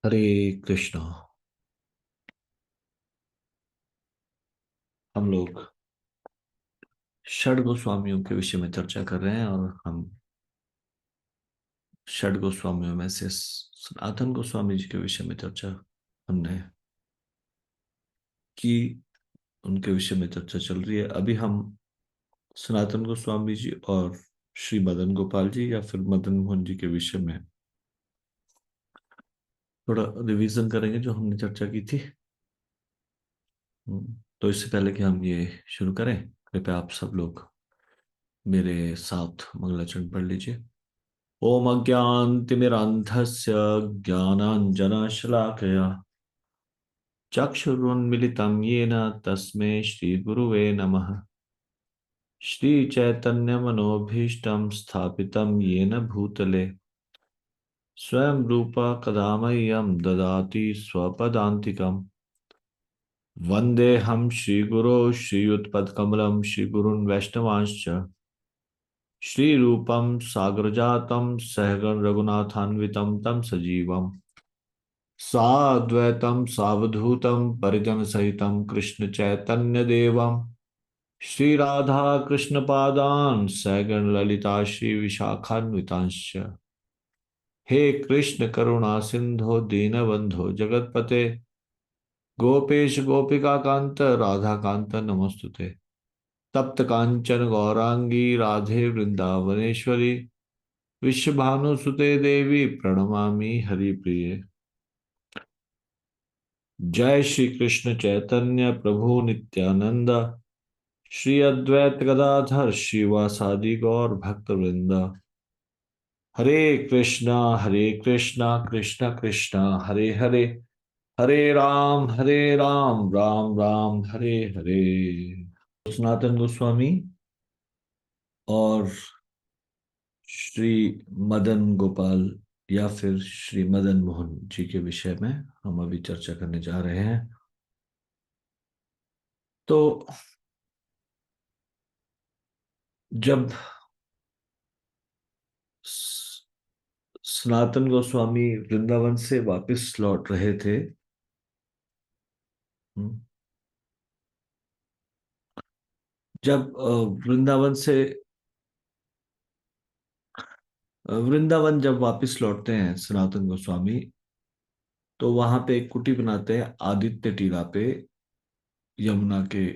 हरे कृष्णा। हम लोग षड गोस्वामियों के विषय में चर्चा कर रहे हैं और हम षड गोस्वामियों में से सनातन गोस्वामी जी के विषय में चर्चा हमने की। उनके विषय में चर्चा चल रही है। अभी हम सनातन गोस्वामी जी और श्री मदन गोपाल जी या फिर मदन मोहन जी के विषय में थोड़ा रिवीजन करेंगे जो हमने चर्चा की थी। तो इससे पहले कि हम ये शुरू करें, कृपया आप सब लोग मेरे साथ मंगलाचरण पढ़ लीजिए। ओम अज्ञानतिमिरान्धस्य ज्ञानाञ्जनशलाकया चक्षुरुन्मिलितं येन तस्मै श्रीगुरुवे नमः। श्रीचैतन्यमनोभीष्टं स्थापितं येन भूतले स्वयं रूपा कदा मह्यं ददाति स्वपदान्तिकम्। वन्देऽहं श्रीगुरो श्रीयुतपदकमलं श्रीगुरून् वैष्णवांश्च श्रीरूपं साग्रजातं सहगण रघुनाथान्वितं तं सजीवम् साद्वैतं सावधूतं परिजनसहितं कृष्ण चैतन्य देवं श्रीराधा कृष्ण पादान् सैगण ललिता श्री विशाखान्वितांश्च। हे कृष्ण करुणा सिंधो दीनबंधो जगतपते गोपेश गोपिका कांत राधा कांत नमस्तुते। तप्त कांचन गौरांगी राधे वृंदावनेश्वरी विश्वभानुसुते देवी प्रणमामि हरिप्रिये। जय श्री कृष्ण चैतन्य प्रभु नित्यानंद श्री अद्वैत गदाधर श्रीवासादि गौर भक्त वृंदा। हरे कृष्णा कृष्ण कृष्णा हरे हरे, हरे राम राम राम हरे हरे। सनातन गोस्वामी और श्री मदन गोपाल या फिर श्री मदन मोहन जी के विषय में हम अभी चर्चा करने जा रहे हैं। तो जब सनातन गोस्वामी वृंदावन से वापस लौट रहे थे, जब वृंदावन जब वापस लौटते हैं सनातन गोस्वामी, तो वहां पे एक कुटी बनाते हैं आदित्य टीला पे, यमुना के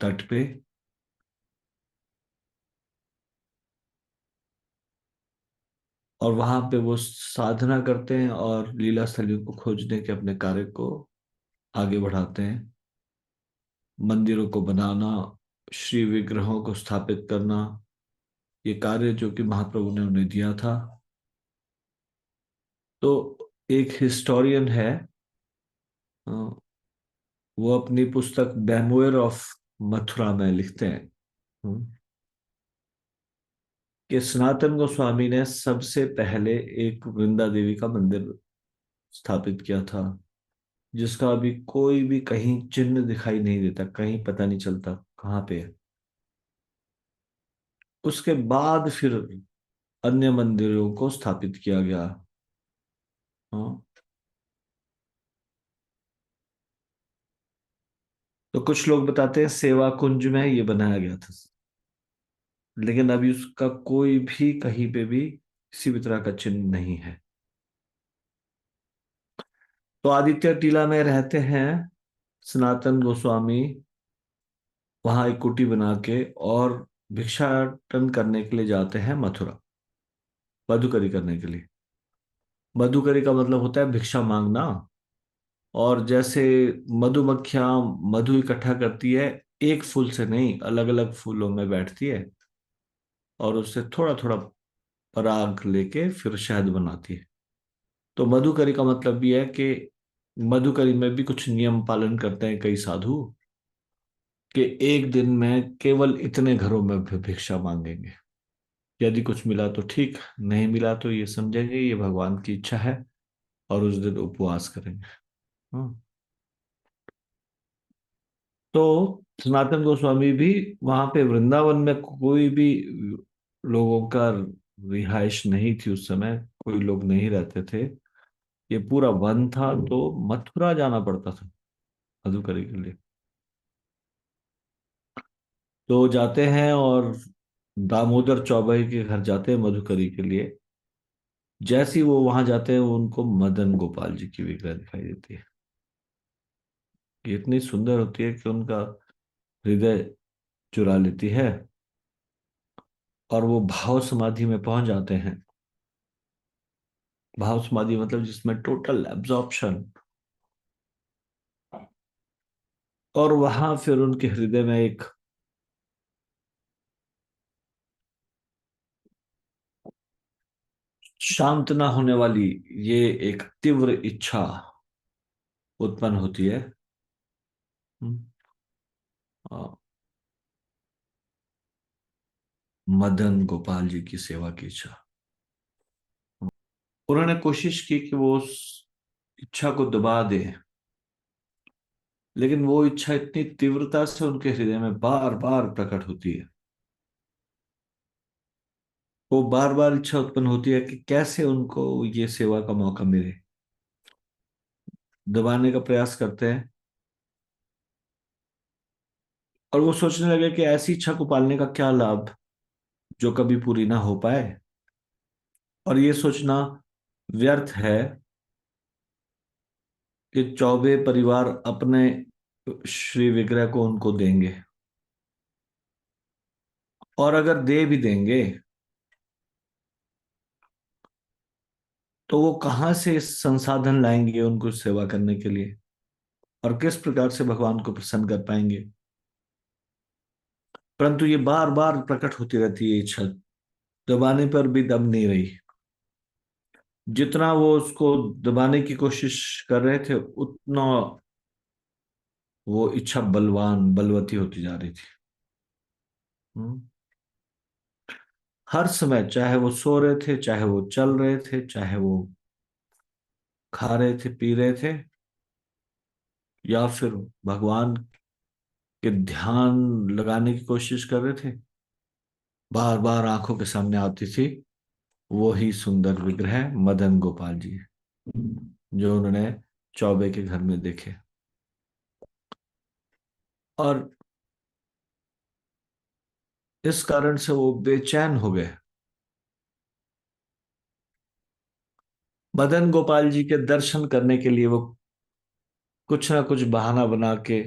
तट पे। और वहां पे वो साधना करते हैं और लीला स्थलियों को खोजने के अपने कार्य को आगे बढ़ाते हैं। मंदिरों को बनाना, श्री विग्रहों को स्थापित करना, ये कार्य जो कि महाप्रभु ने उन्हें दिया था। तो एक हिस्टोरियन है, अ, वो अपनी पुस्तक बैमोयर ऑफ मथुरा में लिखते हैं कि सनातन गोस्वामी ने सबसे पहले एक वृंदा देवी का मंदिर स्थापित किया था, जिसका अभी कोई भी कहीं चिन्ह दिखाई नहीं देता, कहीं पता नहीं चलता कहाँ पे है। उसके बाद फिर अन्य मंदिरों को स्थापित किया गया। हाँ। तो कुछ लोग बताते हैं सेवा कुंज में ये बनाया गया था, लेकिन अभी उसका कोई भी कहीं पे भी किसी भी तरह का चिन्ह नहीं है। तो आदित्य टीला में रहते हैं सनातन गोस्वामी, वहां एक कुटी बना के, और भिक्षाटन करने के लिए जाते हैं मथुरा, मधुकरी करने के लिए। मधुकरी का मतलब होता है भिक्षा मांगना। और जैसे मधुमक्खियां मधु इकट्ठा करती है, एक फूल से नहीं, अलग अलग फूलों में बैठती है और उससे थोड़ा थोड़ा पराग लेके फिर शहद बनाती है। तो मधुकरी का मतलब ये है कि मधुकरी में भी कुछ नियम पालन करते हैं कई साधु, कि एक दिन में केवल इतने घरों में भिक्षा मांगेंगे। यदि कुछ मिला तो ठीक, नहीं मिला तो ये समझेंगे ये भगवान की इच्छा है और उस दिन उपवास करेंगे। हाँ। तो सनातन गोस्वामी भी वहां पे वृंदावन में कोई भी लोगों का रिहाइश नहीं थी, उस समय कोई लोग नहीं रहते थे। ये पूरा वन था, तो मथुरा जाना पड़ता था मधुकरी के लिए। तो जाते हैं और दामोदर चौबे के घर जाते हैं मधुकरी के लिए। जैसे ही वो वहां जाते हैं, उनको मदन गोपाल जी की विग्रह दिखाई देती है। ये इतनी सुंदर होती है कि उनका हृदय चुरा लेती है, और वो भाव समाधि में पहुंच जाते हैं। भाव समाधि मतलब जिसमें टोटल एब्जॉर्प्शन। और वहां फिर उनके हृदय में एक शांत ना होने वाली, ये एक तीव्र इच्छा उत्पन्न होती है। हम्म, आ, मदन गोपाल जी की सेवा की इच्छा। उन्होंने कोशिश की कि वो उस इच्छा को दबा दे, लेकिन वो इच्छा इतनी तीव्रता से उनके हृदय में बार बार प्रकट होती है। वो बार बार इच्छा उत्पन्न होती है कि कैसे उनको ये सेवा का मौका मिले। दबाने का प्रयास करते हैं, और वो सोचने लगे कि ऐसी इच्छा को पालने का क्या लाभ जो कभी पूरी ना हो पाए। और ये सोचना व्यर्थ है कि चौबे परिवार अपने श्री विग्रह को उनको देंगे, और अगर दे भी देंगे तो वो कहाँ से संसाधन लाएंगे उनको सेवा करने के लिए, और किस प्रकार से भगवान को प्रसन्न कर पाएंगे। परंतु ये बार बार प्रकट होती रहती है इच्छा, दबाने पर भी दम नहीं रही। जितना वो उसको दबाने की कोशिश कर रहे थे, उतना वो इच्छा बलवान बलवती होती जा रही थी। हम्म। हर समय, चाहे वो सो रहे थे, चाहे वो चल रहे थे, चाहे वो खा रहे थे, पी रहे थे, या फिर भगवान के ध्यान लगाने की कोशिश कर रहे थे, बार बार आंखों के सामने आती थी वो ही सुंदर विग्रह मदन गोपाल जी, जो उन्होंने चौबे के घर में देखे। और इस कारण से वो बेचैन हो गए। मदन गोपाल जी के दर्शन करने के लिए वो कुछ ना कुछ बहाना बना के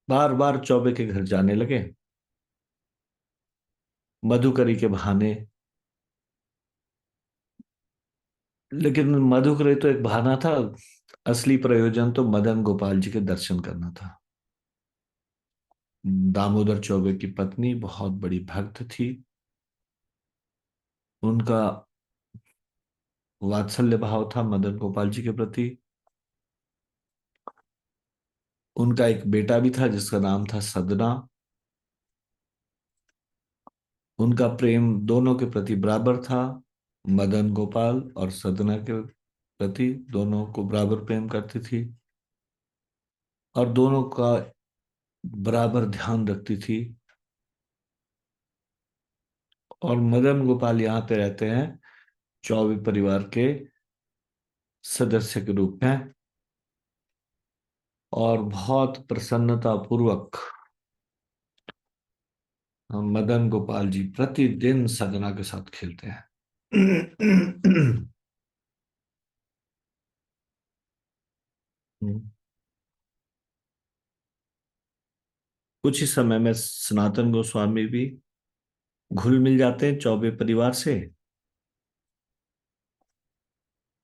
बार बार चौबे के घर जाने लगे, मधुकरी के बहाने। लेकिन मधुकरी तो एक बहाना था, असली प्रयोजन तो मदन गोपाल जी के दर्शन करना था। दामोदर चौबे की पत्नी बहुत बड़ी भक्त थी। उनका वात्सल्य भाव था मदन गोपाल जी के प्रति। उनका एक बेटा भी था जिसका नाम था सदना। उनका प्रेम दोनों के प्रति बराबर था। मदन गोपाल और सदना के प्रति दोनों को बराबर प्रेम करती थी, और दोनों का बराबर ध्यान रखती थी। और मदन गोपाल यहाँ पे रहते हैं चौबे परिवार के सदस्य के रूप में, और बहुत प्रसन्नता पूर्वक मदन गोपाल जी प्रतिदिन सदना के साथ खेलते हैं। कुछ ही समय में सनातन गोस्वामी भी घुल मिल जाते हैं चौबे परिवार से,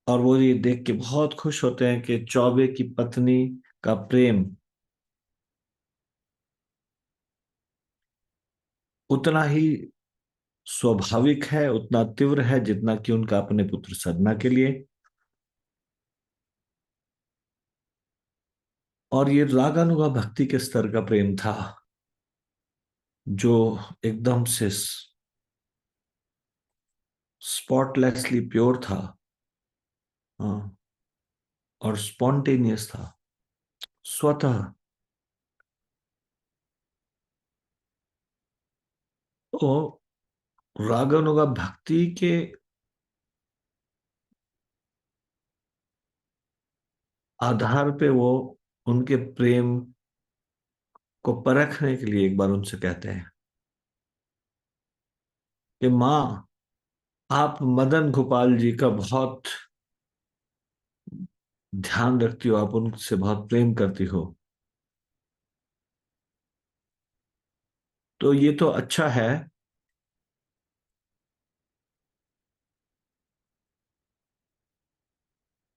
और वो ये देख के बहुत खुश होते हैं कि चौबे की पत्नी का प्रेम उतना ही स्वाभाविक है, उतना तीव्र है, जितना कि उनका अपने पुत्र सदना के लिए। और ये रागानुगा भक्ति के स्तर का प्रेम था, जो एकदम से स्पॉटलेसली प्योर था। हाँ, और स्पॉन्टेनियस था, स्वतः। तो रागानुगा भक्ति के आधार पे वो उनके प्रेम को परखने के लिए एक बार उनसे कहते हैं कि माँ, आप मदन गोपाल जी का बहुत ध्यान रखती हो, आप उनसे बहुत प्रेम करती हो, तो ये तो अच्छा है,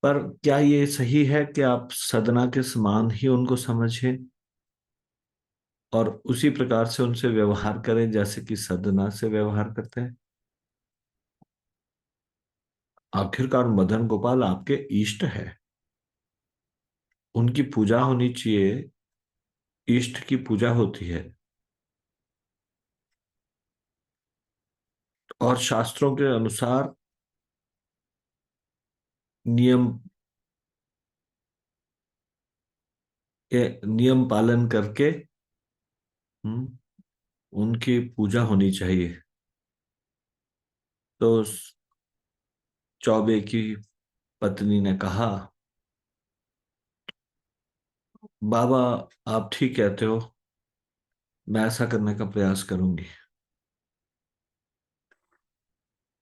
पर क्या ये सही है कि आप सदना के समान ही उनको समझें और उसी प्रकार से उनसे व्यवहार करें जैसे कि सदना से व्यवहार करते हैं? आखिरकार मदन गोपाल आपके इष्ट है, उनकी पूजा होनी चाहिए, इष्ट की पूजा होती है। और शास्त्रों के अनुसार नियम के नियम पालन करके हम्म, उनकी पूजा होनी चाहिए। तो उस चौबे की पत्नी ने कहा, बाबा, आप ठीक कहते हो, मैं ऐसा करने का प्रयास करूंगी।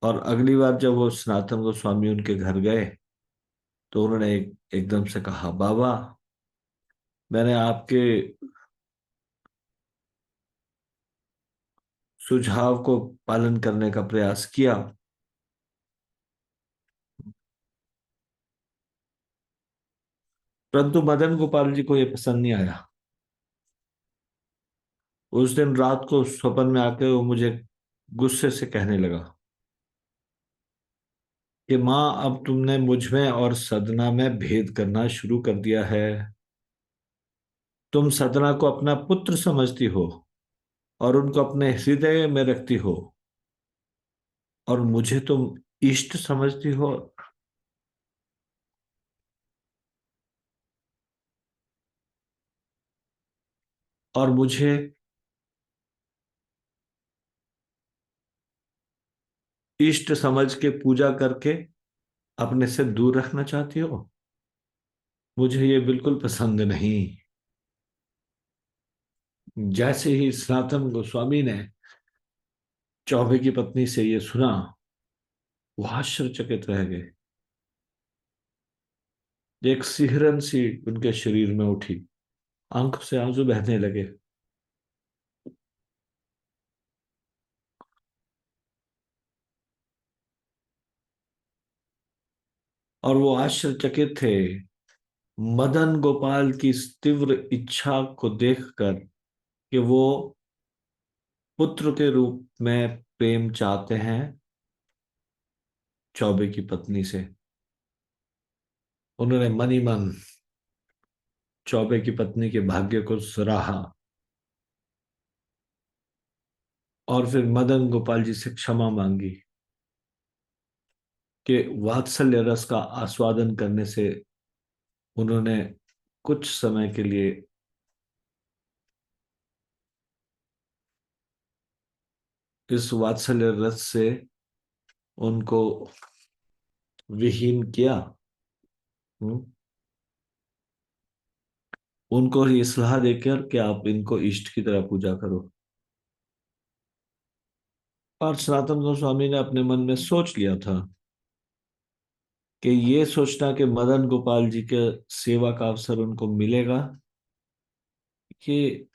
और अगली बार जब वो सनातन गोस्वामी उनके घर गए तो उन्होंने एकदम से कहा, बाबा, मैंने आपके सुझाव को पालन करने का प्रयास किया, परंतु मदन गोपाल जी को यह पसंद नहीं आया। उस दिन रात को स्वप्न में आके वो मुझे गुस्से से कहने लगा कि माँ, अब तुमने मुझ में और सदना में भेद करना शुरू कर दिया है। तुम सदना को अपना पुत्र समझती हो और उनको अपने हृदय में रखती हो, और मुझे तुम इष्ट समझती हो। और मुझे इष्ट समझ के पूजा करके अपने से दूर रखना चाहती हो। मुझे ये बिल्कुल पसंद नहीं। जैसे ही सनातन गोस्वामी ने चौबे की पत्नी से ये सुना, वो आश्चर्यचकित रह गए। एक सिहरन सी उनके शरीर में उठी, आंख से आंसू बहने लगे। और वो आश्चर्यचकित थे मदन गोपाल की इस तीव्र इच्छा को देखकर कि वो पुत्र के रूप में प्रेम चाहते हैं चौबे की पत्नी से। उन्होंने मन ही मन चौबे की पत्नी के भाग्य को सराहा और फिर मदन गोपाल जी से क्षमा मांगी कि वात्सल्य रस का आस्वादन करने से उन्होंने कुछ समय के लिए इस वात्सल्य रस से उनको विहीन किया। हम्म, उनको ये सलाह देकर कि आप इनको इष्ट की तरह पूजा करो। और सनातन गोस्वामी ने अपने मन में सोच लिया था कि ये सोचना कि मदन गोपाल जी के सेवा का अवसर उनको मिलेगा, ये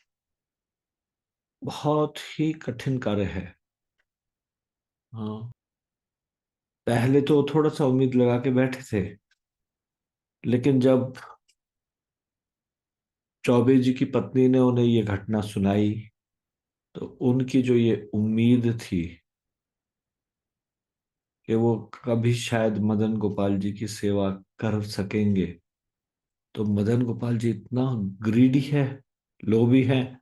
बहुत ही कठिन कार्य है। हाँ, पहले तो थोड़ा सा उम्मीद लगा के बैठे थे, लेकिन जब चौबे जी की पत्नी ने उन्हें ये घटना सुनाई तो उनकी जो ये उम्मीद थी कि वो कभी शायद मदन गोपाल जी की सेवा कर सकेंगे, तो मदन गोपाल जी इतना ग्रीडी है, लोभी है,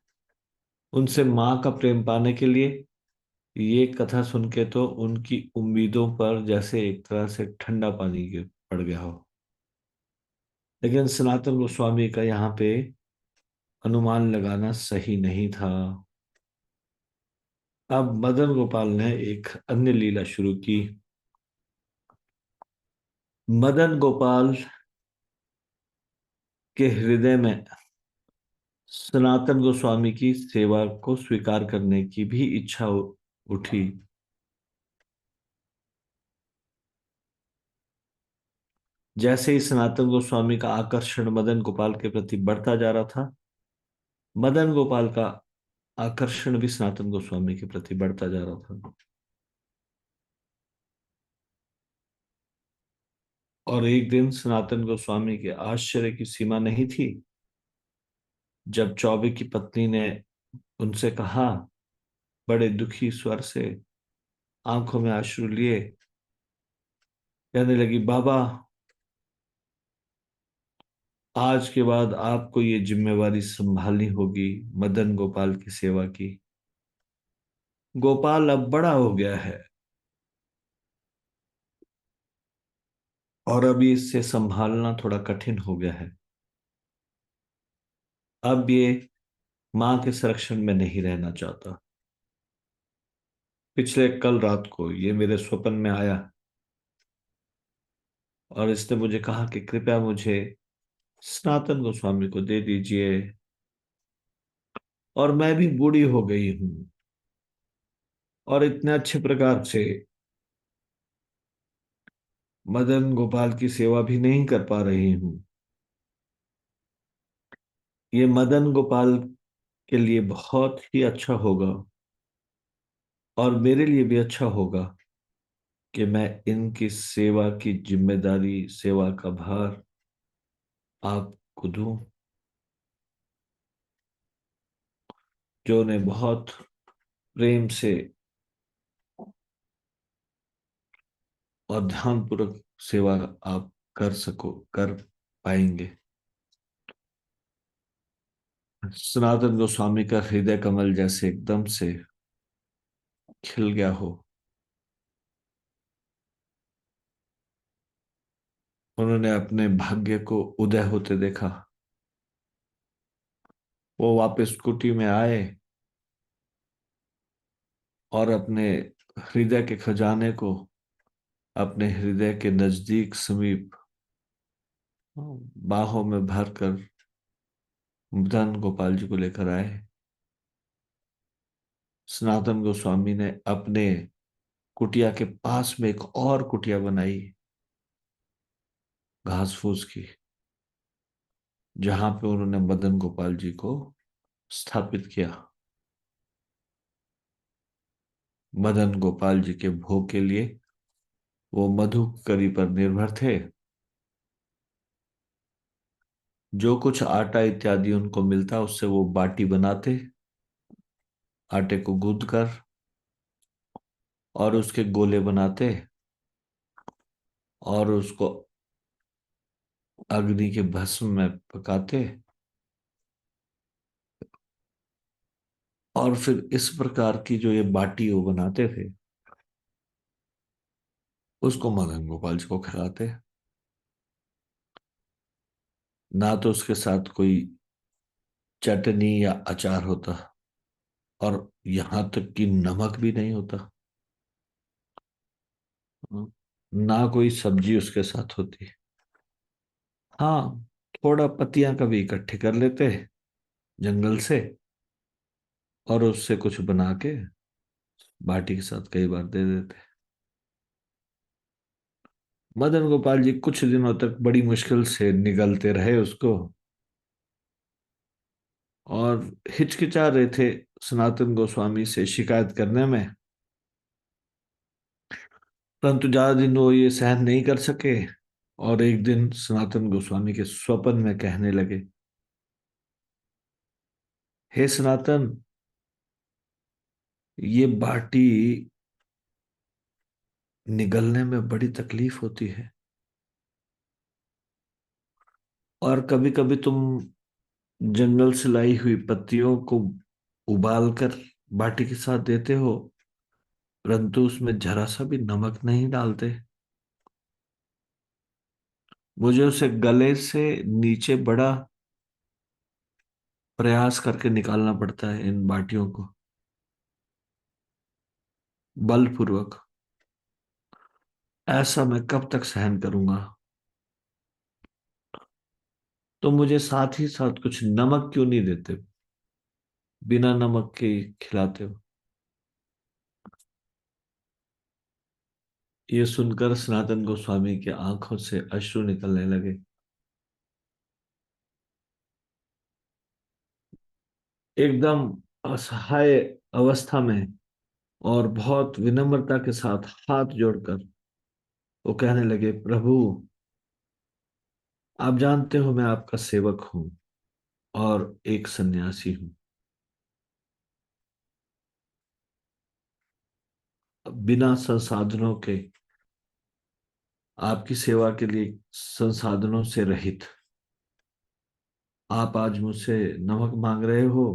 उनसे माँ का प्रेम पाने के लिए, ये कथा सुन के तो उनकी उम्मीदों पर जैसे एक तरह से ठंडा पानी पड़ गया हो। लेकिन सनातन गोस्वामी का यहाँ पे अनुमान लगाना सही नहीं था। अब मदन गोपाल ने एक अन्य लीला शुरू की। मदन गोपाल के हृदय में सनातन गोस्वामी की सेवा को स्वीकार करने की भी इच्छा उठी। जैसे ही सनातन गोस्वामी का आकर्षण मदन गोपाल के प्रति बढ़ता जा रहा था, मदन गोपाल का आकर्षण भी सनातन गोस्वामी के प्रति बढ़ता जा रहा था। और एक दिन सनातन गोस्वामी के आश्चर्य की सीमा नहीं थी, जब चौबे की पत्नी ने उनसे कहा, बड़े दुखी स्वर से, आंखों में आंसू लिए, कहने लगी, बाबा, आज के बाद आपको ये जिम्मेवारी संभालनी होगी मदन गोपाल की सेवा की। गोपाल अब बड़ा हो गया है और अभी इससे संभालना थोड़ा कठिन हो गया है। अब ये मां के संरक्षण में नहीं रहना चाहता। पिछले कल रात को ये मेरे स्वप्न में आया और इसने मुझे कहा कि कृपया मुझे सनातन गोस्वामी को दे दीजिए, और मैं भी बूढ़ी हो गई हूं और इतने अच्छे प्रकार से मदन गोपाल की सेवा भी नहीं कर पा रही हूं। ये मदन गोपाल के लिए बहुत ही अच्छा होगा और मेरे लिए भी अच्छा होगा कि मैं इनकी सेवा की जिम्मेदारी, सेवा का भार आपको दूं, जो उन्हें बहुत प्रेम से और ध्यानपूर्वक सेवा आप कर पाएंगे। सनातन गोस्वामी का हृदय कमल जैसे एकदम से खिल गया हो। उन्होंने अपने भाग्य को उदय होते देखा। वो वापस कुटी में आए और अपने हृदय के खजाने को अपने हृदय के नजदीक समीप बाहों में भरकर मदन गोपाल जी को लेकर आए। सनातन गोस्वामी ने अपने कुटिया के पास में एक और कुटिया बनाई, घास फूस की, जहां पे उन्होंने मदन गोपाल जी को स्थापित किया। मदन गोपाल जी के भोग के लिए वो मधुकरी पर निर्भर थे। जो कुछ आटा इत्यादि उनको मिलता उससे वो बाटी बनाते, आटे को गूंद कर, और उसके गोले बनाते और उसको अग्नि के भस्म में पकाते, और फिर इस प्रकार की जो ये बाटी वो बनाते थे उसको मदन गोपाल जी को खिलाते। ना तो उसके साथ कोई चटनी या अचार होता, और यहां तक कि नमक भी नहीं होता। ना कोई सब्जी उसके साथ होती। हाँ, थोड़ा पत्तियां कभी इकट्ठे कर लेते जंगल से और उससे कुछ बना के बाटी के साथ कई बार दे देते। मदन गोपाल जी कुछ दिनों तक बड़ी मुश्किल से निगलते रहे उसको, और हिचकिचा रहे थे सनातन गोस्वामी से शिकायत करने में। परंतु ज्यादा दिन वो ये सहन नहीं कर सके, और एक दिन सनातन गोस्वामी के स्वप्न में कहने लगे, हे सनातन, ये बाटी निगलने में बड़ी तकलीफ होती है, और कभी कभी तुम जंगल से लाई हुई पत्तियों को उबाल कर बाटी के साथ देते हो, परंतु उसमें जरा सा भी नमक नहीं डालते। मुझे उसे गले से नीचे बड़ा प्रयास करके निकालना पड़ता है इन बाटियों को, बलपूर्वक। ऐसा मैं कब तक सहन करूंगा। तो मुझे साथ ही साथ कुछ नमक क्यों नहीं देते, बिना नमक के खिलाते हो? ये सुनकर सनातन गोस्वामी की आंखों से अश्रु निकलने लगे। एकदम असहाय अवस्था में और बहुत विनम्रता के साथ हाथ जोड़कर वो कहने लगे, प्रभु, आप जानते हो मैं आपका सेवक हूं और एक सन्यासी हूं। बिना संसाधनों के, आपकी सेवा के लिए संसाधनों से रहित, आप आज मुझसे नमक मांग रहे हो,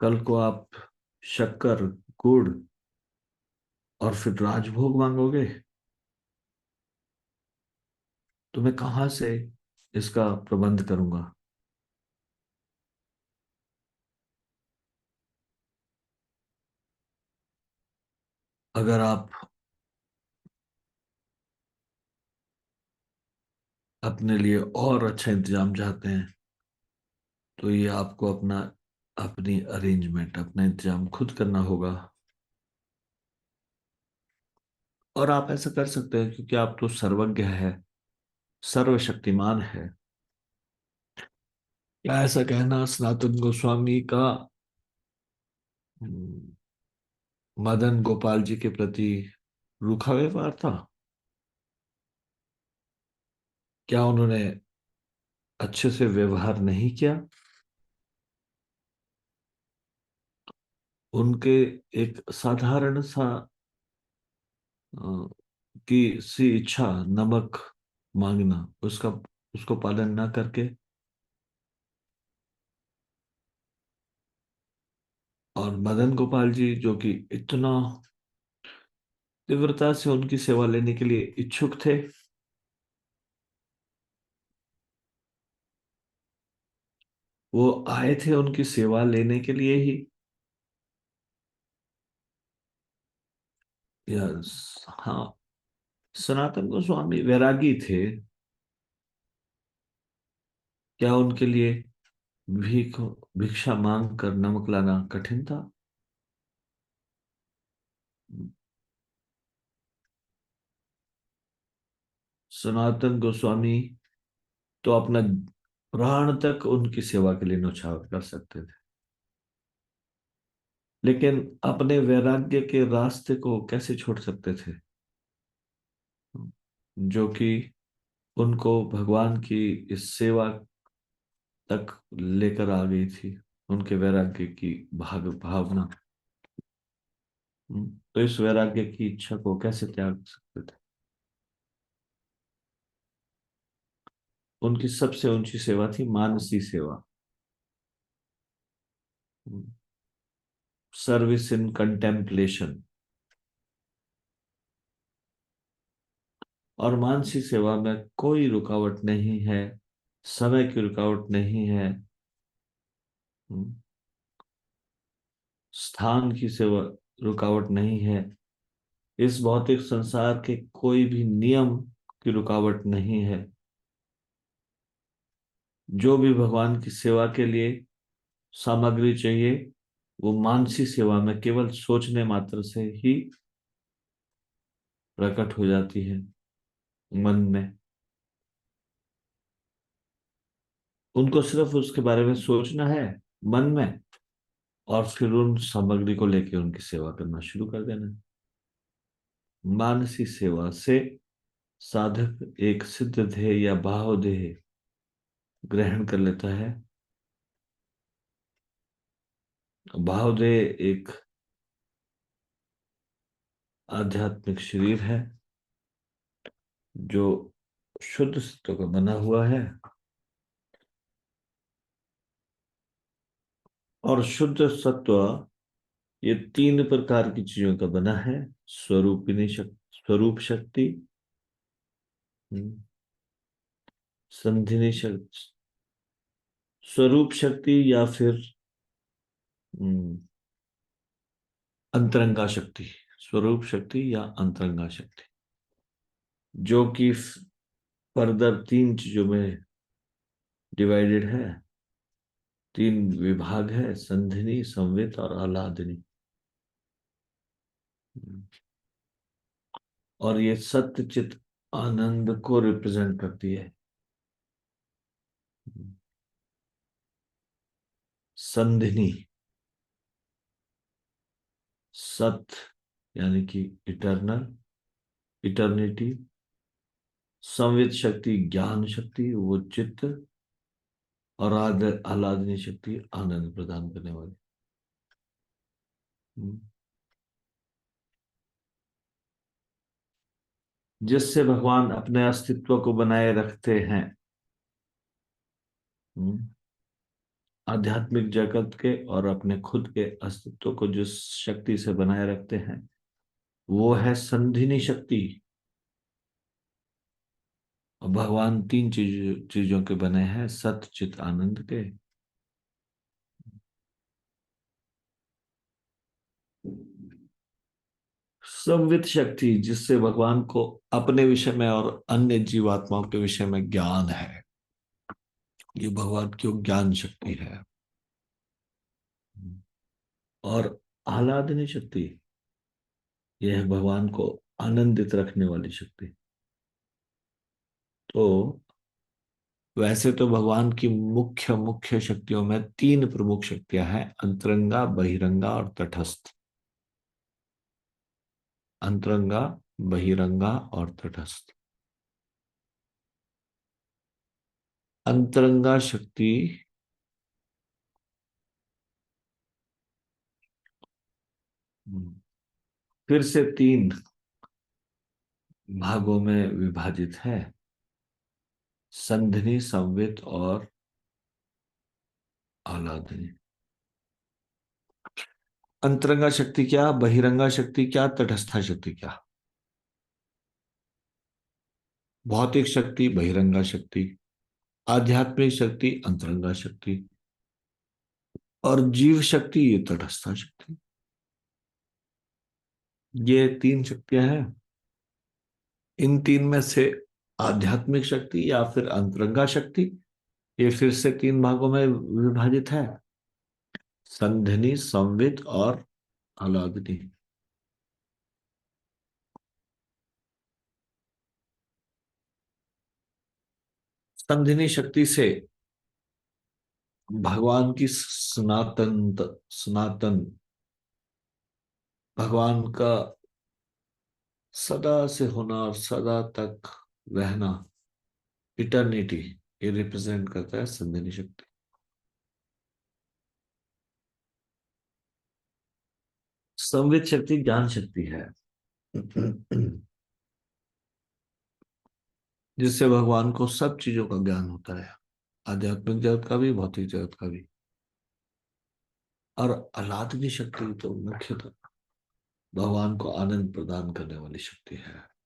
कल को आप शक्कर, गुड़ और फिर राजभोग मांगोगे, तो मैं कहां से इसका प्रबंध करूंगा? अगर आप अपने लिए और अच्छा इंतजाम चाहते हैं, तो ये आपको अपनी अरेंजमेंट, अपना इंतजाम खुद करना होगा। और आप ऐसा कर सकते हैं क्योंकि आप तो सर्वज्ञ है, सर्वशक्तिमान है। क्या ऐसा कहना सनातन गोस्वामी का हम्म, मदन गोपाल जी के प्रति रूखा व्यवहार था? क्या उन्होंने अच्छे से व्यवहार नहीं किया? उनके एक साधारण सा अ, की सी इच्छा, नमक मांगना, उसको पालन ना करके, और मदन गोपाल जी जो कि इतना तीव्रता से उनकी सेवा लेने के लिए इच्छुक थे, वो आए थे उनकी सेवा लेने के लिए ही, या हाँ, सनातन गोस्वामी वैरागी थे, क्या उनके लिए भीख भिक्षा मांग कर नमक लाना कठिन था? सनातन गोस्वामी तो अपना प्राण तक उनकी सेवा के लिए न्यौछावर कर सकते थे, लेकिन अपने वैराग्य के रास्ते को कैसे छोड़ सकते थे, जो कि उनको भगवान की इस सेवा तक लेकर आ गई थी, उनके वैराग्य की भावना। तो इस वैराग्य की इच्छा को कैसे त्याग सकते थे? उनकी सबसे ऊंची सेवा थी मानसी सेवा, सर्विस इन कंटेम्पलेशन। और मानसी सेवा में कोई रुकावट नहीं है, समय की रुकावट नहीं है, स्थान की सेवा रुकावट नहीं है, इस भौतिक संसार के कोई भी नियम की रुकावट नहीं है। जो भी भगवान की सेवा के लिए सामग्री चाहिए, वो मानसी सेवा में केवल सोचने मात्र से ही प्रकट हो जाती है मन में। उनको सिर्फ उसके बारे में सोचना है मन में, और फिर उन सामग्री को लेकर उनकी सेवा करना शुरू कर देना है। मानसी सेवा से साधक एक सिद्ध ध्येय या भावदेह ग्रहण कर लेता है। भावदेह एक आध्यात्मिक शरीर है जो शुद्ध सत्व का बना हुआ है, और शुद्ध सत्व ये तीन प्रकार की चीजों का बना है। स्वरूपिणी शक्ति, स्वरूप शक्ति, हम्म, संधिनी शक्ति, स्वरूप शक्ति, या फिर हम्म, अंतरंगा शक्ति। स्वरूप शक्ति या अंतरंगा शक्ति, जो कि फर्दर तीन चीजों में डिवाइडेड है। तीन विभाग है, संधिनी, संवित और आह्लादनी। और ये सत्य चित आनंद को रिप्रेजेंट करती है। संधिनी सत्य, यानी कि इटर्नल, इटर्निटी। संवित शक्ति ज्ञान शक्ति, वो चित्त। और आह्लादनी शक्ति आनंद प्रदान करने वाली। हम्म। जिससे भगवान अपने अस्तित्व को बनाए रखते हैं। हम्म। आध्यात्मिक जगत के और अपने खुद के अस्तित्व को जिस शक्ति से बनाए रखते हैं, वो है संधिनी शक्ति। और भगवान तीन चीजों के बने हैं, सत्य चित आनंद के। संवित शक्ति, जिससे भगवान को अपने विषय में और अन्य जीवात्माओं के विषय में ज्ञान है। ये भगवान की ज्ञान शक्ति है। और आह्लादनी शक्ति, यह है भगवान को आनंदित रखने वाली शक्ति। तो वैसे तो भगवान की मुख्य मुख्य शक्तियों में तीन प्रमुख शक्तियां हैं, अंतरंगा, बहिरंगा और तटस्थ। अंतरंगा, बहिरंगा और तटस्थ। अंतरंगा शक्ति फिर से तीन भागों में विभाजित है, संधिनी, संवित और आह्लादनी। अंतरंगा शक्ति क्या, बहिरंगा शक्ति क्या, तटस्था शक्ति क्या? भौतिक शक्ति बहिरंगा शक्ति, आध्यात्मिक शक्ति अंतरंगा शक्ति, और जीव शक्ति ये तटस्था शक्ति। ये तीन शक्तियां हैं। इन तीन में से आध्यात्मिक शक्ति या फिर अंतरंगा शक्ति, ये फिर से तीन भागों में विभाजित है, संधिनी, संवित और आह्लादनी। संधिनी शक्ति से भगवान की सनातन सनातन भगवान का सदा से होना और सदा तक रहना, इटर्निटी, ये रिप्रेजेंट करता है संधिनी शक्ति। संवित शक्ति ज्ञान शक्ति है, जिससे भगवान को सब चीजों का ज्ञान होता है, आध्यात्मिक जगत का भी, भौतिक जगत का भी। और आह्लादनी शक्ति तो मुख्यतः भगवान को आनंद प्रदान करने वाली शक्ति है।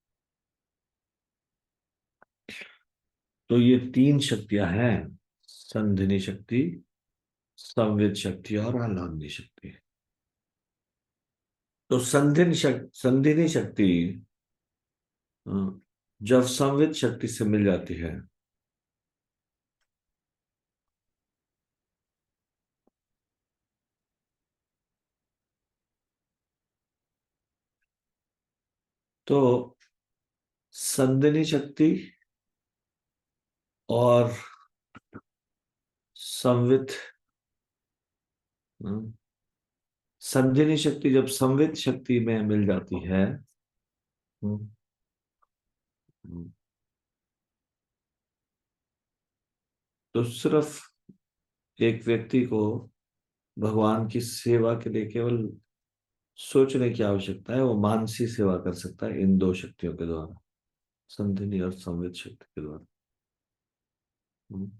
तो ये तीन शक्तियां हैं, संधिनी शक्ति, संवित शक्ति और आह्लादनी शक्ति। तो संधिनी शक्ति जब संवित शक्ति से मिल जाती है, तो संधिनी शक्ति और संवित संधिनी शक्ति जब संवित शक्ति में मिल जाती है, हम्म, हम्म, तो सिर्फ एक व्यक्ति को भगवान की सेवा के लिए केवल सोचने की आवश्यकता है, वो मानसी सेवा कर सकता है इन दो शक्तियों के द्वारा, संधिनी और संवित शक्ति के द्वारा। हम्म।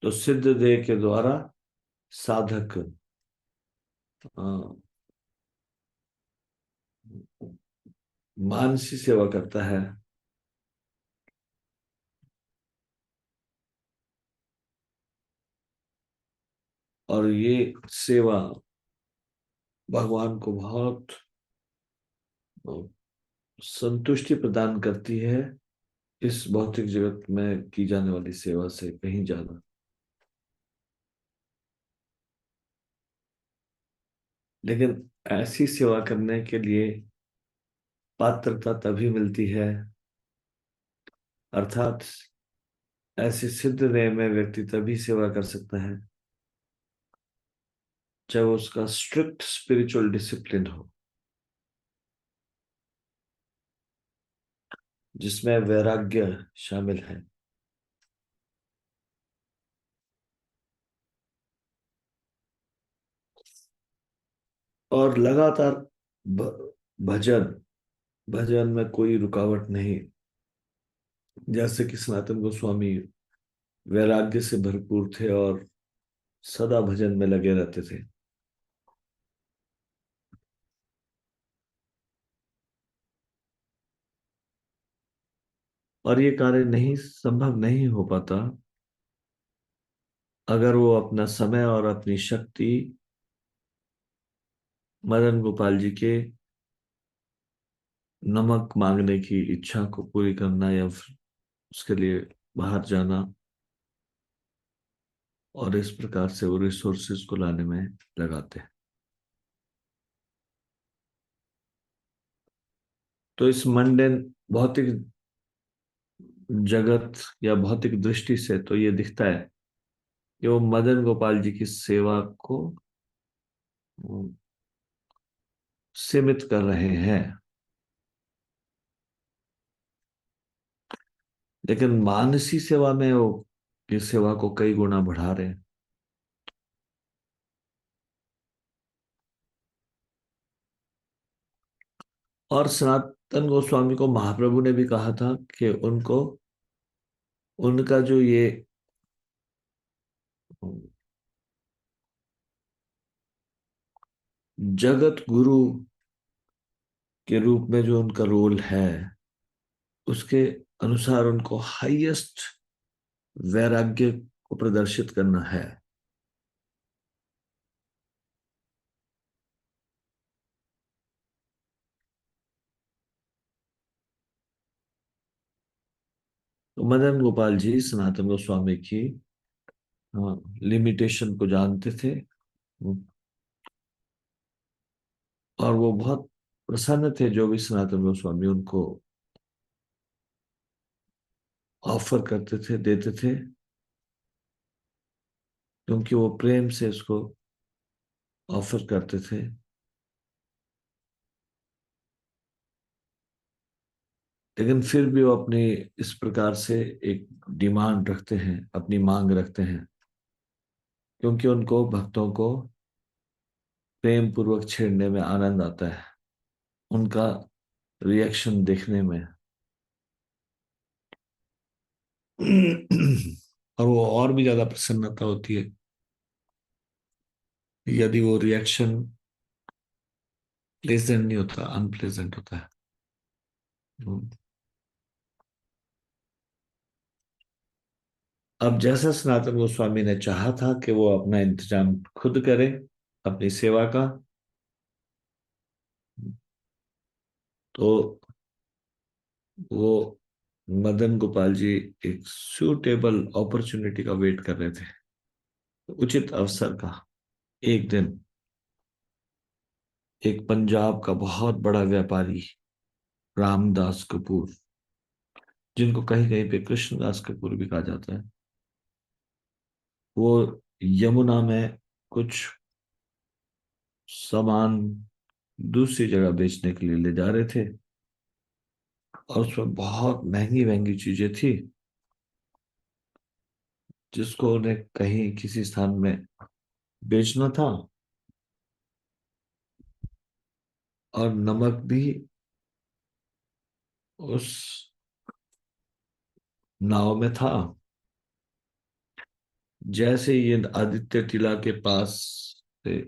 तो सिद्ध देह के द्वारा साधक अ, मानसी सेवा करता है, और ये सेवा भगवान को बहुत अ, संतुष्टि प्रदान करती है इस भौतिक जगत में की जाने वाली सेवा से कहीं ज्यादा। लेकिन ऐसी सेवा करने के लिए पात्रता तभी मिलती है, अर्थात ऐसी सिद्ध देह में व्यक्ति तभी सेवा कर सकता है जब उसका स्ट्रिक्ट स्पिरिचुअल डिसिप्लिन हो, जिसमें वैराग्य शामिल है। और लगातार भजन, भजन में कोई रुकावट नहीं। जैसे कि सनातन गोस्वामी वैराग्य से भरपूर थे और सदा भजन में लगे रहते थे। और ये कार्य नहीं, संभव नहीं हो पाता अगर वो अपना समय और अपनी शक्ति मदन गोपाल जी के नमक मांगने की इच्छा को पूरी करना या फिर उसके लिए बाहर जाना और इस प्रकार से वो रिसोर्सेज को लाने में लगाते हैं। तो इस मंडेन भौतिक जगत या भौतिक दृष्टि से तो ये दिखता है कि वो मदन गोपाल जी की सेवा को सीमित कर रहे हैं, लेकिन मानसी सेवा में वो इस सेवा को कई गुना बढ़ा रहे हैं। और सनातन गोस्वामी को महाप्रभु ने भी कहा था कि उनको उनका जो ये जगत गुरु के रूप में जो उनका रोल है, उसके अनुसार उनको हाईएस्ट वैराग्य को प्रदर्शित करना है। तो मदन गोपाल जी सनातन गोस्वामी की लिमिटेशन को जानते थे, और वो बहुत प्रसन्न थे जो भी सनातन गोस्वामी उनको ऑफर करते थे, देते थे, क्योंकि वो प्रेम से इसको ऑफर करते थे। लेकिन फिर भी वो अपनी इस प्रकार से एक डिमांड रखते हैं, अपनी मांग रखते हैं, क्योंकि उनको भक्तों को प्रेम पूर्वक छेड़ने में आनंद आता है, उनका रिएक्शन देखने में। और वो और भी ज्यादा प्रसन्नता होती है यदि वो रिएक्शन प्लेजेंट नहीं होता, अनप्लेजेंट होता है। हम्म। अब जैसा सनातन गोस्वामी ने चाहा था कि वो अपना इंतजाम खुद करे अपनी सेवा का, तो वो मदन गोपाल जी एक सूटेबल अपॉर्चुनिटी का वेट कर रहे थे, उचित अवसर का। एक दिन एक पंजाब का बहुत बड़ा व्यापारी रामदास कपूर, जिनको कहीं कहीं पे कृष्णदास कपूर भी कहा जाता है, वो यमुना में कुछ सामान दूसरी जगह बेचने के लिए ले जा रहे थे, और उसमें बहुत महंगी महंगी चीजें थी जिसको उन्हें कहीं किसी स्थान में बेचना था। और नमक भी उस नाव में था। जैसे ये आदित्य टीला के पास से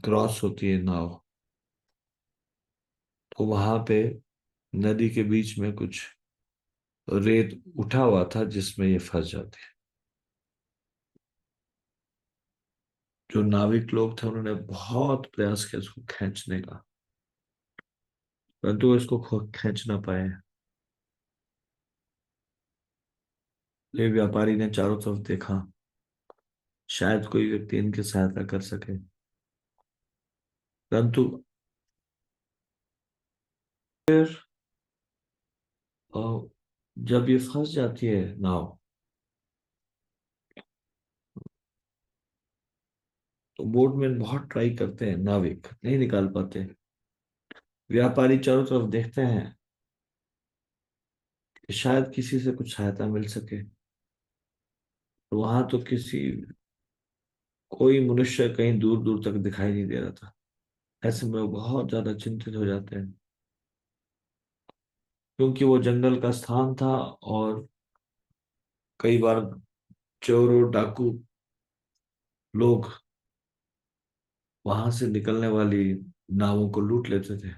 क्रॉस होती है नाव, तो वहां पे नदी के बीच में कुछ रेत उठा हुआ था जिसमें ये फंस जाते हैं। जो नाविक लोग थे उन्होंने बहुत प्रयास किया इसको खींचने का, परंतु वो इसको खींच ना पाए। ये व्यापारी ने चारों तरफ देखा, शायद कोई व्यक्ति इनकी सहायता कर सके, परंतु फिर अ, जब ये फंस जाती है नाव, तो बोटमैन बहुत ट्राई करते हैं, नाविक नहीं निकाल पाते। व्यापारी चारों तरफ देखते हैं कि शायद किसी से कुछ सहायता मिल सके, तो वहां तो किसी कोई मनुष्य कहीं दूर दूर तक दिखाई नहीं दे रहा था। ऐसे में वो बहुत ज्यादा चिंतित हो जाते हैं, क्योंकि वो जंगल का स्थान था और कई बार चोर और डाकू लोग वहां से निकलने वाली नावों को लूट लेते थे।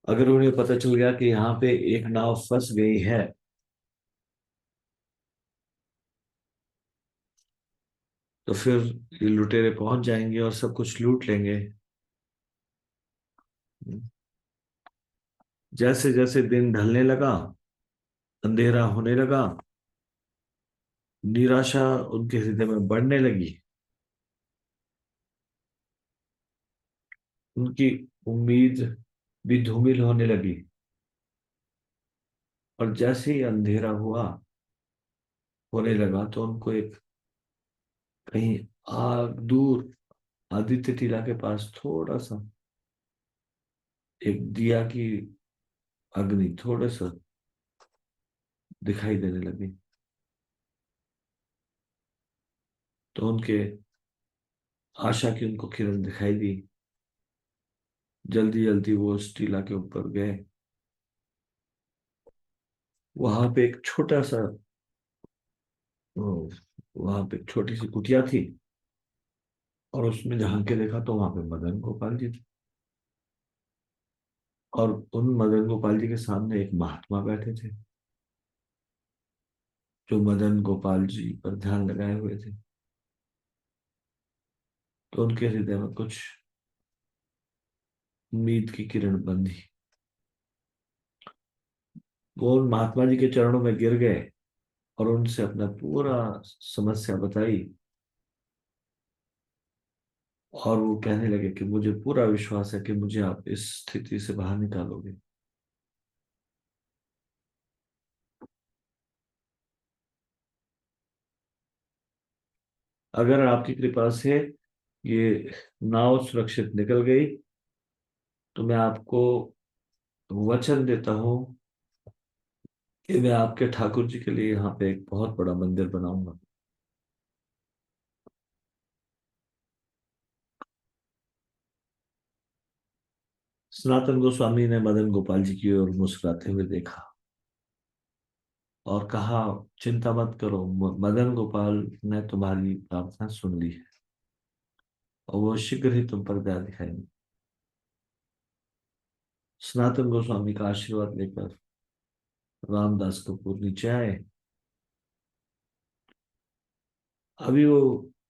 अगर उन्हें पता चल गया कि यहाँ पे एक नाव फंस गई है, तो फिर ये लुटेरे पहुंच जाएंगे और सब कुछ लूट लेंगे। जैसे जैसे दिन ढलने लगा, अंधेरा होने लगा, निराशा उनके हृदय में बढ़ने लगी। उनकी उम्मीद भी धूमिल होने लगी। और जैसे ही अंधेरा हुआ होने लगा, तो उनको एक कहीं आग दूर आदित्य टीला के पास थोड़ा सा एक दिया की अग्नि थोड़ा सा दिखाई देने लगी। तो उनके आशा की उनको किरण दिखाई दी। जल्दी जल्दी वो उस टीला के ऊपर गए। वहां पे एक छोटा सा वहां पे एक छोटी सी कुटिया थी, और उसमें झांक के देखा तो वहां पे मदन गोपाल जी थे। और उन मदन गोपाल जी के सामने एक महात्मा बैठे थे, जो मदन गोपाल जी पर ध्यान लगाए हुए थे। तो उनके हृदय में कुछ उम्मीद की किरण बंधी। वो उन महात्मा जी के चरणों में गिर गए और उनसे अपना पूरा समस्या बताई। और वो कहने लगे कि मुझे पूरा विश्वास है कि मुझे आप इस स्थिति से बाहर निकालोगे। अगर आपकी कृपा से ये नाव सुरक्षित निकल गई, तो मैं आपको वचन देता हूँ कि मैं आपके ठाकुर जी के लिए यहाँ पे एक बहुत बड़ा मंदिर बनाऊंगा। सनातन गोस्वामी ने मदन गोपाल जी की ओर मुस्कुराते हुए देखा और कहा, चिंता मत करो, मदन गोपाल ने तुम्हारी प्रार्थना सुन ली है, और वो शीघ्र ही तुम पर दया दिखाएंगे। सनातन गोस्वामी का आशीर्वाद लेकर रामदास कपूर नीचे आए। अभी वो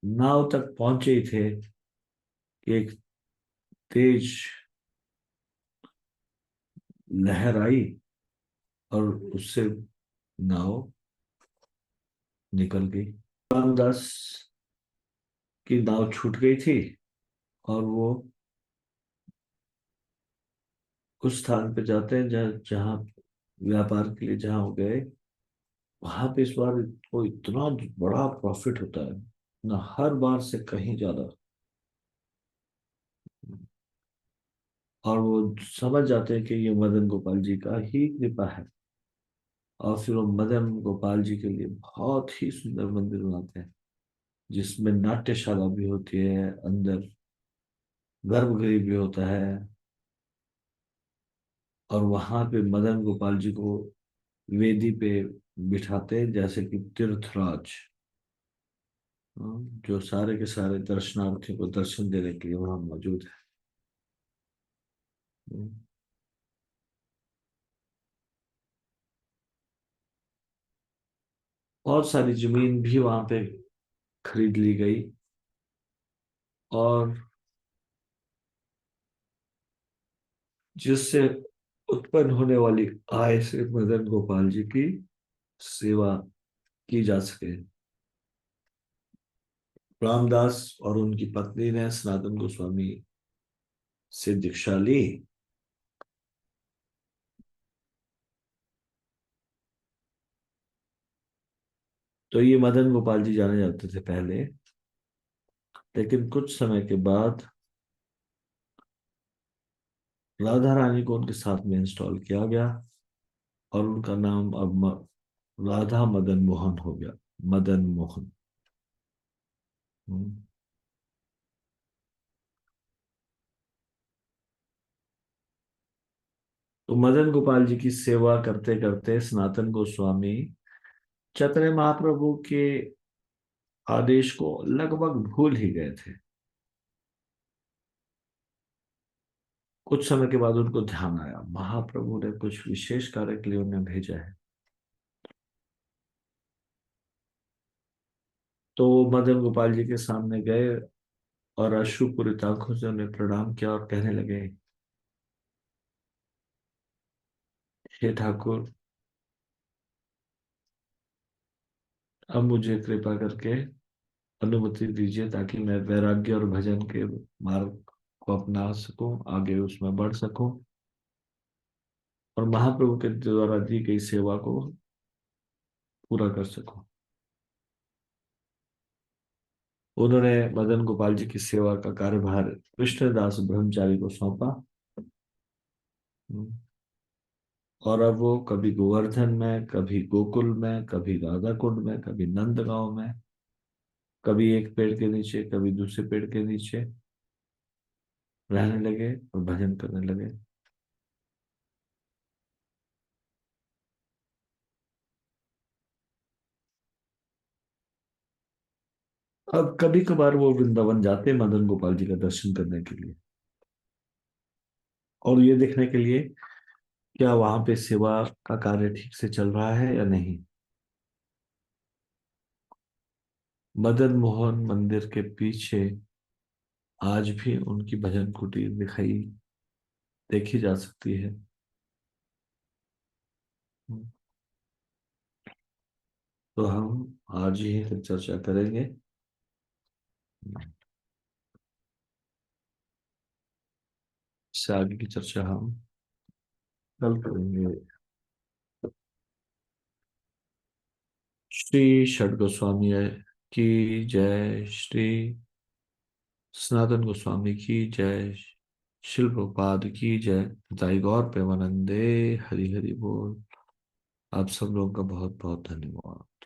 नाव तक पहुंचे ही थे कि एक तेज लहर आई और उससे नाव निकल गई। रामदास की नाव छूट गई थी, और वो उस स्थान पे जाते हैं जहाँ जहाँ व्यापार के लिए जहाँ हो गए, वहां पे इस बार को इतना बड़ा प्रॉफिट होता है ना, हर बार से कहीं ज्यादा। और वो समझ जाते हैं कि ये मदन गोपाल जी का ही कृपा है। और फिर वो मदन गोपाल जी के लिए बहुत ही सुंदर मंदिर बनाते हैं, जिसमें नाट्यशाला भी होती है, अंदर गर्भगृह भी होता है। और वहां पे मदन गोपाल जी को वेदी पे बिठाते हैं, जैसे कि तीर्थराज, जो सारे के सारे दर्शनार्थियों को दर्शन देने के लिए वहां मौजूद है। हम्म, बहुत सारी जमीन भी वहां पे खरीद ली गई और जिससे उत्पन्न होने वाली आय से मदन गोपाल जी की सेवा की जा सके। रामदास और उनकी पत्नी ने सनातन गोस्वामी से दीक्षा ली। तो ये मदन गोपाल जी जाने जाते थे पहले, लेकिन कुछ समय के बाद राधा रानी को उनके साथ में इंस्टॉल किया गया और उनका नाम अब राधा मदन मोहन हो गया। मदन मोहन। हम्म। तो मदन गोपाल जी की सेवा करते करते सनातन गोस्वामी चैतन्य महाप्रभु के आदेश को लगभग भूल ही गए थे। कुछ समय के बाद उनको ध्यान आया महाप्रभु ने कुछ विशेष कार्य के लिए उन्हें भेजा है। तो वो मदन गोपाल जी के सामने गए और अश्रुपूरित आंखों से उन्हें प्रणाम किया और कहने लगे, हे ठाकुर, अब मुझे कृपा करके अनुमति दीजिए ताकि मैं वैराग्य और भजन के मार्ग को अपना सकूं, आगे उसमें बढ़ सकूं और महाप्रभु के द्वारा दी गई सेवा को पूरा कर सकूं। उन्होंने मदन गोपाल जी की सेवा का कार्यभार कृष्णदास ब्रह्मचारी को सौंपा। और अब वो कभी गोवर्धन में, कभी गोकुल में, कभी राधा कुंड में, कभी नंदगांव में, कभी एक पेड़ के नीचे, कभी दूसरे पेड़ के नीचे रहने लगे और भजन करने लगे। अब कभी कभार वो वृंदावन जाते मदन गोपाल जी का दर्शन करने के लिए और ये देखने के लिए क्या वहां पे सेवा का कार्य ठीक से चल रहा है या नहीं। मदन मोहन मंदिर के पीछे आज भी उनकी भजन कुटीर दिखाई देखी जा सकती है। तो हम आज ही फिर चर्चा करेंगे। इससे आगे की चर्चा हम कल करेंगे। श्री षड गोस्वामी की जय। श्री सनातन गोस्वामी की जय। शिल प्रभुपाद की जय। ताई गौर प्रेमानंदे। हरि हरि बोल। आप सब लोगों का बहुत बहुत धन्यवाद।